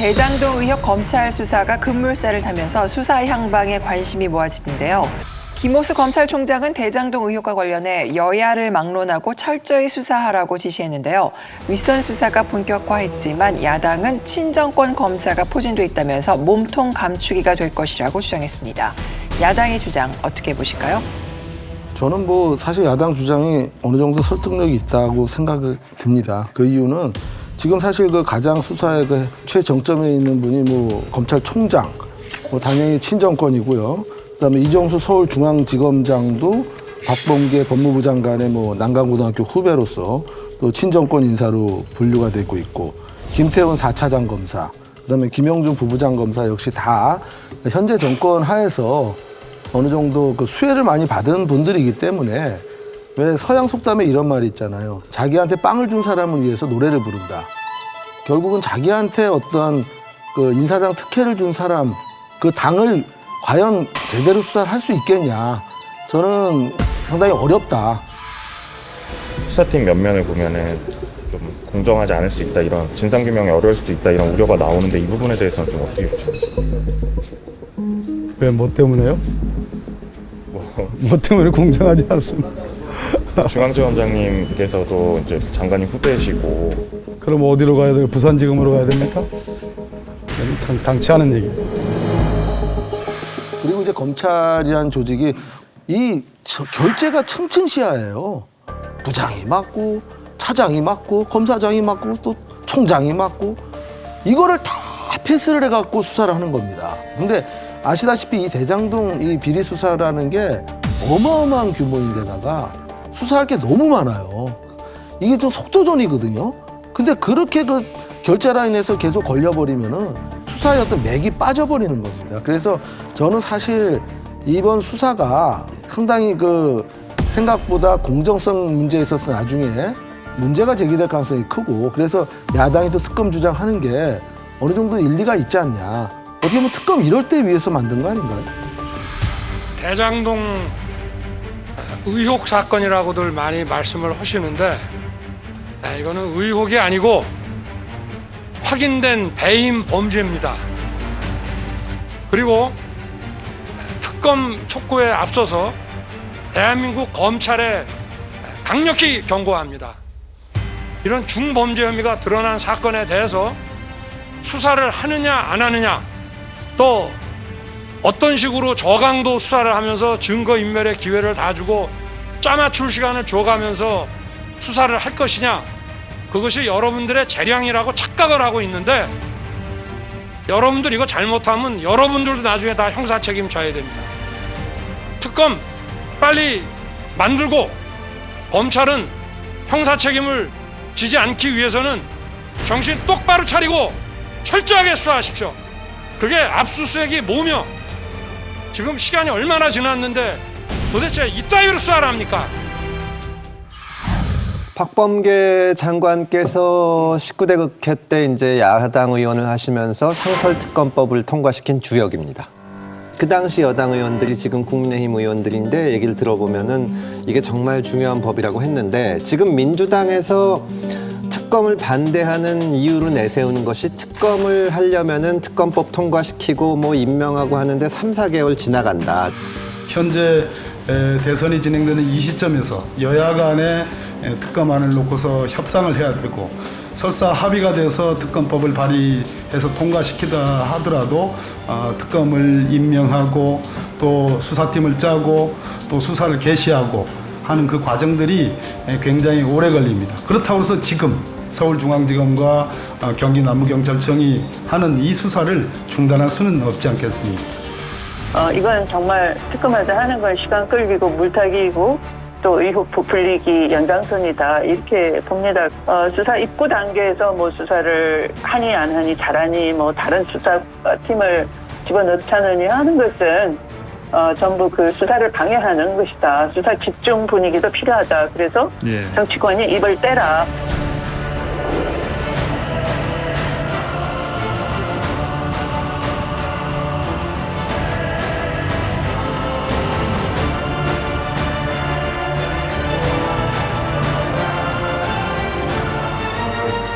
대장동 의혹 검찰 수사가 급물살을 타면서 수사 향방에 관심이 모아지는데요. 김호수 검찰총장은 대장동 의혹과 관련해 여야를 막론하고 철저히 수사하라고 지시했는데요. 윗선 수사가 본격화했지만 야당은 친정권 검사가 포진돼 있다면서 몸통 감추기가 될 것이라고 주장했습니다. 야당의 주장 어떻게 보실까요? 저는 사실 야당 주장이 어느 정도 설득력이 있다고 생각을 듭니다. 그 이유는 지금 사실 가장 수사의 최정점에 있는 분이 검찰총장, 당연히 친정권이고요. 그다음에 이정수 서울중앙지검장도 박범계 법무부 장관의 난강고등학교 후배로서 또 친정권 인사로 분류가 되고 있고, 김태훈 4차장 검사, 그다음에 김영준 부부장 검사 역시 다 현재 정권 하에서 어느 정도 수혜를 많이 받은 분들이기 때문에, 왜 서양 속담에 이런 말이 있잖아요. 자기한테 빵을 준 사람을 위해서 노래를 부른다. 결국은 자기한테 어떠한 인사장 특혜를 준 사람, 그 당을 과연 제대로 수사를 할 수 있겠냐. 저는 상당히 어렵다. 수사팀 면면을 보면은 좀 공정하지 않을 수 있다, 이런 진상규명이 어려울 수도 있다, 이런 우려가 나오는데 이 부분에 대해서는 좀 어떻게 보십니까? 왜 뭐 때문에요? 뭐 때문에 공정하지 않습니다. 중앙지검장님께서도 이제 장관님 후배시고. 그럼 어디로 가야 돼요? 부산지검으로 가야 됩니까? 당치하는 얘기. 그리고 이제 검찰이라는 조직이 이 결재가 층층시야예요. 부장이 맡고, 차장이 맡고, 검사장이 맡고, 또 총장이 맡고, 이거를 다 패스를 해갖고 수사를 하는 겁니다. 근데 아시다시피 이 대장동 이 비리 수사라는 게 어마어마한 규모인데다가 수사할 게 너무 많아요. 이게 또 속도전이거든요. 근데 그렇게 결재 라인에서 계속 걸려버리면은 수사의 어떤 맥이 빠져버리는 겁니다. 그래서 저는 사실 이번 수사가 상당히 생각보다 공정성 문제에 있어서 나중에 문제가 제기될 가능성이 크고, 그래서 야당이 또 특검 주장하는 게 어느 정도 일리가 있지 않냐. 어떻게 보면 특검 이럴 때 위해서 만든 거 아닌가요? 대장동 의혹 사건이라고들 많이 말씀을 하시는데, 이거는 의혹이 아니고 확인된 배임 범죄입니다. 그리고 특검 촉구에 앞서서 대한민국 검찰에 강력히 경고합니다. 이런 중범죄 혐의가 드러난 사건에 대해서 수사를 하느냐 안 하느냐, 또 어떤 식으로 저강도 수사를 하면서 증거인멸의 기회를 다 주고 짜맞출 시간을 줘가면서 수사를 할 것이냐, 그것이 여러분들의 재량이라고 착각을 하고 있는데, 여러분들 이거 잘못하면 여러분들도 나중에 다 형사 책임 져야 됩니다. 특검 빨리 만들고 검찰은 형사 책임을 지지 않기 위해서는 정신 똑바로 차리고 철저하게 수사하십시오. 그게 압수수색이 뭐며, 지금 시간이 얼마나 지났는데 도대체 이따위로 수사를 합니까? 박범계 장관께서 19대 국회 때 이제 야당 의원을 하시면서 상설특검법을 통과시킨 주역입니다. 그 당시 여당 의원들이 지금 국민의힘 의원들인데 얘기를 들어보면은 이게 정말 중요한 법이라고 했는데, 지금 민주당에서 특검을 반대하는 이유로 내세우는 것이 특검을 하려면은 특검법 통과시키고 임명하고 하는데 3-4개월 지나간다. 현재 대선이 진행되는 이 시점에서 여야 간에 특검안을 놓고서 협상을 해야 되고, 설사 합의가 돼서 특검법을 발의해서 통과시키다 하더라도 특검을 임명하고 또 수사팀을 짜고 또 수사를 개시하고 하는 그 과정들이 굉장히 오래 걸립니다. 그렇다고 해서 지금 서울중앙지검과 경기 남부경찰청이 하는 이 수사를 중단할 수는 없지 않겠습니까? 이건 정말 특검하자 하는 건 시간 끌기고 물타기이고 또 의혹 부풀리기 연장선이다, 이렇게 봅니다. 수사 입구 단계에서 수사를 하니 안 하니, 잘하니 다른 수사팀을 집어넣자느니 하는 것은 전부 그 수사를 방해하는 것이다. 수사 집중 분위기도 필요하다. 그래서 정치권이 입을 떼라.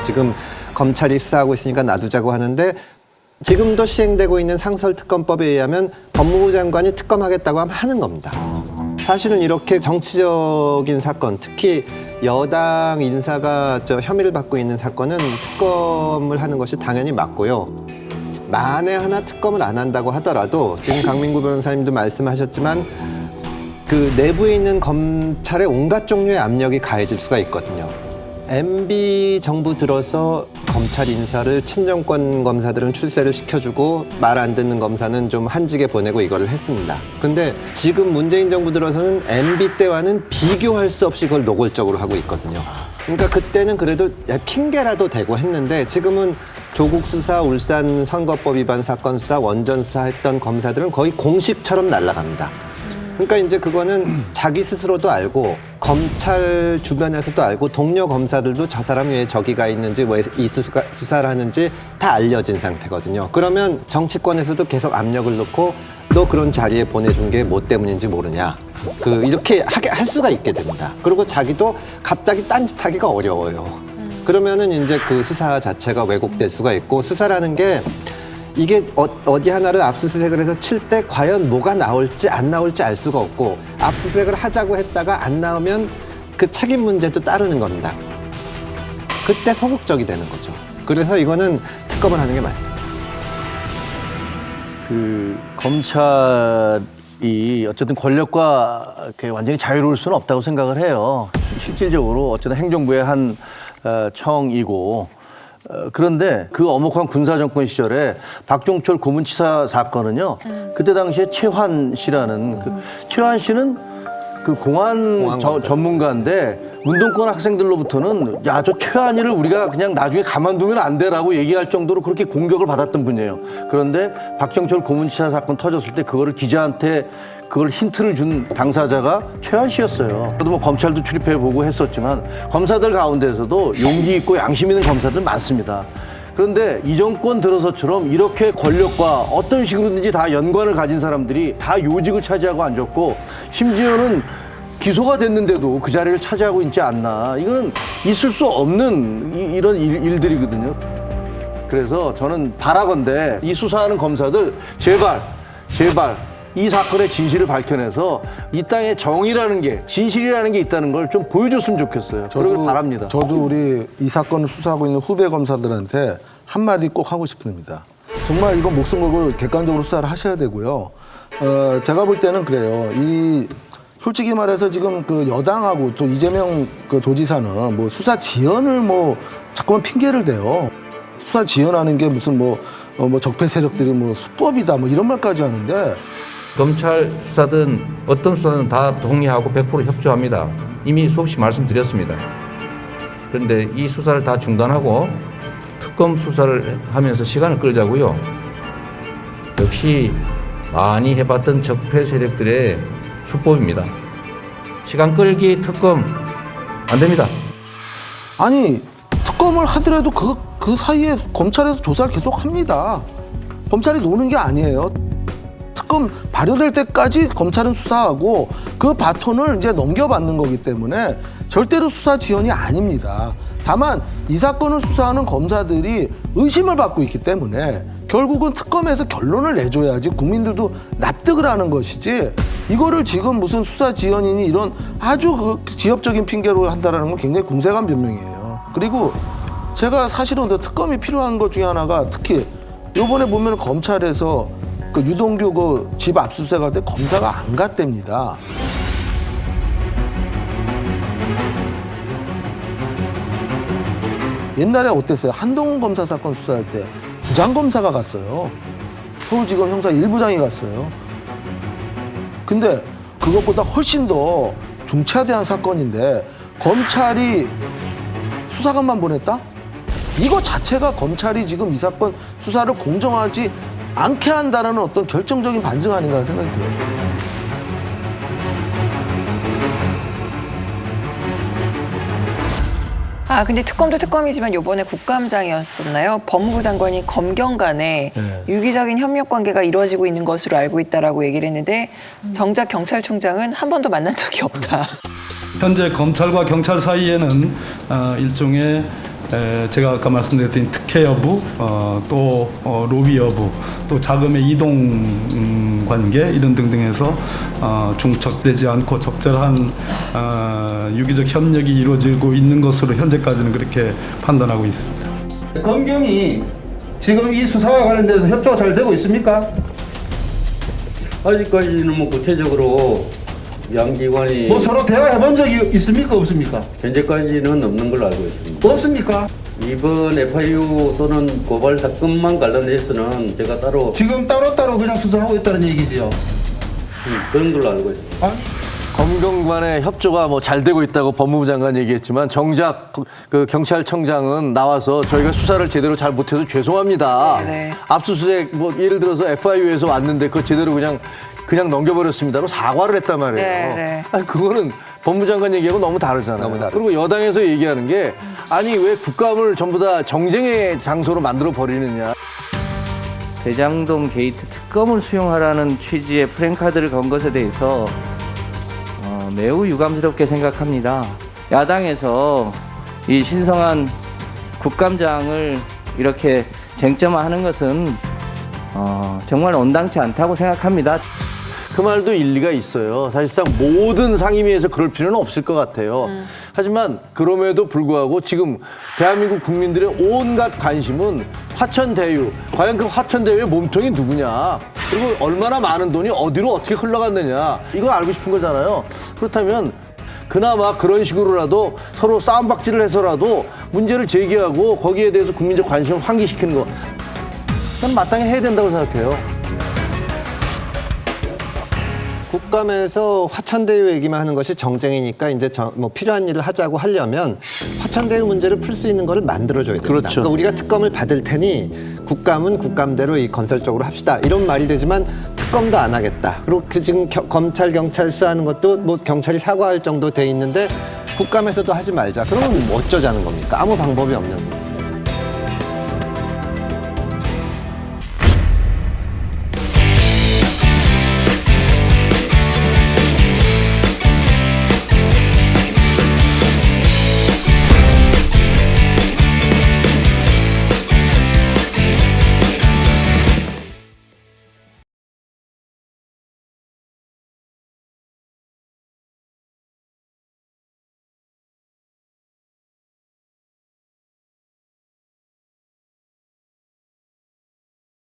지금 검찰이 수사하고 있으니까 놔두자고 하는데 지금도 시행되고 있는 상설특검법에 의하면 법무부 장관이 특검하겠다고 하면 하는 겁니다. 사실은 이렇게 정치적인 사건, 특히 여당 인사가 혐의를 받고 있는 사건은 특검을 하는 것이 당연히 맞고요. 만에 하나 특검을 안 한다고 하더라도 지금 강민구 변호사님도 말씀하셨지만 그 내부에 있는 검찰의 온갖 종류의 압력이 가해질 수가 있거든요. MB 정부 들어서 검찰 인사를 친정권 검사들은 출세를 시켜주고 말 안 듣는 검사는 좀 한직에 보내고 이거를 했습니다. 근데 지금 문재인 정부 들어서는 MB 때와는 비교할 수 없이 그걸 노골적으로 하고 있거든요. 그러니까 그때는 그래도 핑계라도 대고 했는데 지금은 조국 수사, 울산 선거법 위반 사건 수사, 원전 수사했던 검사들은 거의 공식처럼 날아갑니다. 그러니까 이제 그거는 자기 스스로도 알고 검찰 주변에서도 알고 동료 검사들도 저 사람이 왜 저기가 있는지 왜 이 수사를 하는지 다 알려진 상태거든요. 그러면 정치권에서도 계속 압력을 넣고 너 그런 자리에 보내준 게 뭐 때문인지 모르냐. 이렇게 할 수가 있게 됩니다. 그리고 자기도 갑자기 딴짓하기가 어려워요. 그러면은 이제 그 수사 자체가 왜곡될 수가 있고 수사라는 게 이게 어디 하나를 압수수색을 해서 칠 때 과연 뭐가 나올지 안 나올지 알 수가 없고 압수수색을 하자고 했다가 안 나오면 그 책임 문제도 따르는 겁니다. 그때 소극적이 되는 거죠. 그래서 이거는 특검을 하는 게 맞습니다. 그 검찰이 어쨌든 권력과 이렇게 완전히 자유로울 수는 없다고 생각을 해요. 실질적으로 어쨌든 행정부의 한 청이고 그런데 그 엄혹한 군사정권 시절에 박종철 고문치사 사건은요. 그때 당시에 최환 씨라는 최환 씨는 그 공안 전문가인데 운동권 학생들로부터는 야, 저 최환이를 우리가 그냥 나중에 가만두면 안 돼라고 얘기할 정도로 그렇게 공격을 받았던 분이에요. 그런데 박종철 고문치사 사건 터졌을 때 그거를 기자한테 그걸 힌트를 준 당사자가 최환 씨였어요. 저도 뭐 검찰도 출입해보고 했었지만 검사들 가운데서도 용기 있고 양심 있는 검사들 많습니다. 그런데 이 정권 들어서처럼 이렇게 권력과 어떤 식으로든지 다 연관을 가진 사람들이 다 요직을 차지하고 앉았고 심지어는 기소가 됐는데도 그 자리를 차지하고 있지 않나. 이거는 있을 수 없는 이런 일들이거든요. 그래서 저는 바라건대 이 수사하는 검사들 제발 이 사건의 진실을 밝혀내서 이 땅에 정의라는 게 진실이라는 게 있다는 걸 좀 보여줬으면 좋겠어요. 그러길 바랍니다. 저도 우리 이 사건을 수사하고 있는 후배 검사들한테 한마디 꼭 하고 싶습니다. 정말 이건 목숨 걸고 객관적으로 수사를 하셔야 되고요. 제가 볼 때는 그래요. 솔직히 말해서 지금 그 여당하고 또 이재명 그 도지사는 뭐 수사 지연을 뭐 자꾸만 핑계를 대요. 수사 지연하는 게 무슨 뭐 적폐 세력들이 뭐 수법이다 뭐 이런 말까지 하는데 검찰 수사든 어떤 수사든 다 동의하고 100% 협조합니다. 이미 수없이 말씀드렸습니다. 그런데 이 수사를 다 중단하고 특검 수사를 하면서 시간을 끌자고요. 역시 많이 해봤던 적폐 세력들의 수법입니다. 시간 끌기 특검 안 됩니다. 아니 특검을 하더라도 그 사이에 검찰에서 조사를 계속 합니다. 검찰이 노는 게 아니에요. 특검 발효될 때까지 검찰은 수사하고 그 바톤을 이제 넘겨받는 거기 때문에 절대로 수사 지연이 아닙니다. 다만 이 사건을 수사하는 검사들이 의심을 받고 있기 때문에 결국은 특검에서 결론을 내줘야지 국민들도 납득을 하는 것이지 이거를 지금 무슨 수사 지연이니 이런 아주 그 지엽적인 핑계로 한다는 건 굉장히 궁색한 변명이에요. 그리고 제가 사실은 특검이 필요한 것 중에 하나가 특히 요번에 보면 검찰에서 그 유동규 그 집 압수수색할 때 검사가 안 갔답니다. 옛날에 어땠어요? 한동훈 검사 사건 수사할 때 부장검사가 갔어요. 서울지검 형사 1부장이 갔어요. 근데 그것보다 훨씬 더 중차대한 사건인데 검찰이 수사관만 보냈다? 이거 자체가 검찰이 지금 이 사건 수사를 공정하지 않게 한다는 어떤 결정적인 반증 아닌가 생각이 들어요. 근데 특검도 특검이지만 이번에 국감장이었었나요? 법무부 장관이 검경 간에 유기적인 협력 관계가 이루어지고 있는 것으로 알고 있다라고 얘기를 했는데 정작 경찰총장은 한 번도 만난 적이 없다. 현재 검찰과 경찰 사이에는 일종의 제가 아까 말씀드렸던 특혜 여부, 또 로비 여부, 또 자금의 이동 관계 이런 등등해서 중첩되지 않고 적절한 유기적 협력이 이루어지고 있는 것으로 현재까지는 그렇게 판단하고 있습니다. 검경이 지금 이 수사와 관련돼서 협조가 잘 되고 있습니까? 아직까지는 뭐 구체적으로 양 기관이 뭐 서로 대화해 본 적이 있습니까? 없습니까? 현재까지는 없는 걸로 알고 있습니다. 없습니까? 이번 FIU 또는 고발 사건만 관련해서는 제가 따로 지금 따로따로 그냥 수사하고 있다는 얘기지요. 그런 걸로 알고 있습니다. 검경 간의 협조가 뭐 잘 되고 있다고 법무부 장관 얘기했지만 정작 그 경찰청장은 나와서 저희가 수사를 제대로 잘 못해서 죄송합니다. 네. 압수수색 뭐 예를 들어서 FIU에서 왔는데 그거 제대로 그냥 넘겨버렸습니다로 사과를 했단 말이에요. 네, 네. 아니 그거는 법무부 장관 얘기하고 너무 다르잖아요. 너무 다르죠. 그리고 여당에서 얘기하는 게 아니 왜 국감을 전부 다 정쟁의 장소로 만들어 버리느냐. 대장동 게이트 특검을 수용하라는 취지의 프랭카드를 건 것에 대해서 매우 유감스럽게 생각합니다. 야당에서 이 신성한 국감장을 이렇게 쟁점화하는 것은 정말 온당치 않다고 생각합니다. 그 말도 일리가 있어요. 사실상 모든 상임위에서 그럴 필요는 없을 것 같아요. 하지만 그럼에도 불구하고 지금 대한민국 국민들의 온갖 관심은 화천대유. 과연 그 화천대유의 몸통이 누구냐. 그리고 얼마나 많은 돈이 어디로 어떻게 흘러갔느냐. 이거 알고 싶은 거잖아요. 그렇다면 그나마 그런 식으로라도 서로 싸움박질을 해서라도 문제를 제기하고 거기에 대해서 국민적 관심을 환기시키는 거. 난 마땅히 해야 된다고 생각해요. 국감에서 화천대유 얘기만 하는 것이 정쟁이니까 이제 뭐 필요한 일을 하자고 하려면 화천대유 문제를 풀 수 있는 거를 만들어줘야 됩니다. 그렇죠. 그러니까 우리가 특검을 받을 테니 국감은 국감대로 이 건설적으로 합시다. 이런 말이 되지만 특검도 안 하겠다. 그리고 그 지금 검찰, 경찰 수사하는 것도 뭐 경찰이 사과할 정도 돼 있는데 국감에서도 하지 말자. 그러면 뭐 어쩌자는 겁니까? 아무 방법이 없는 거예요.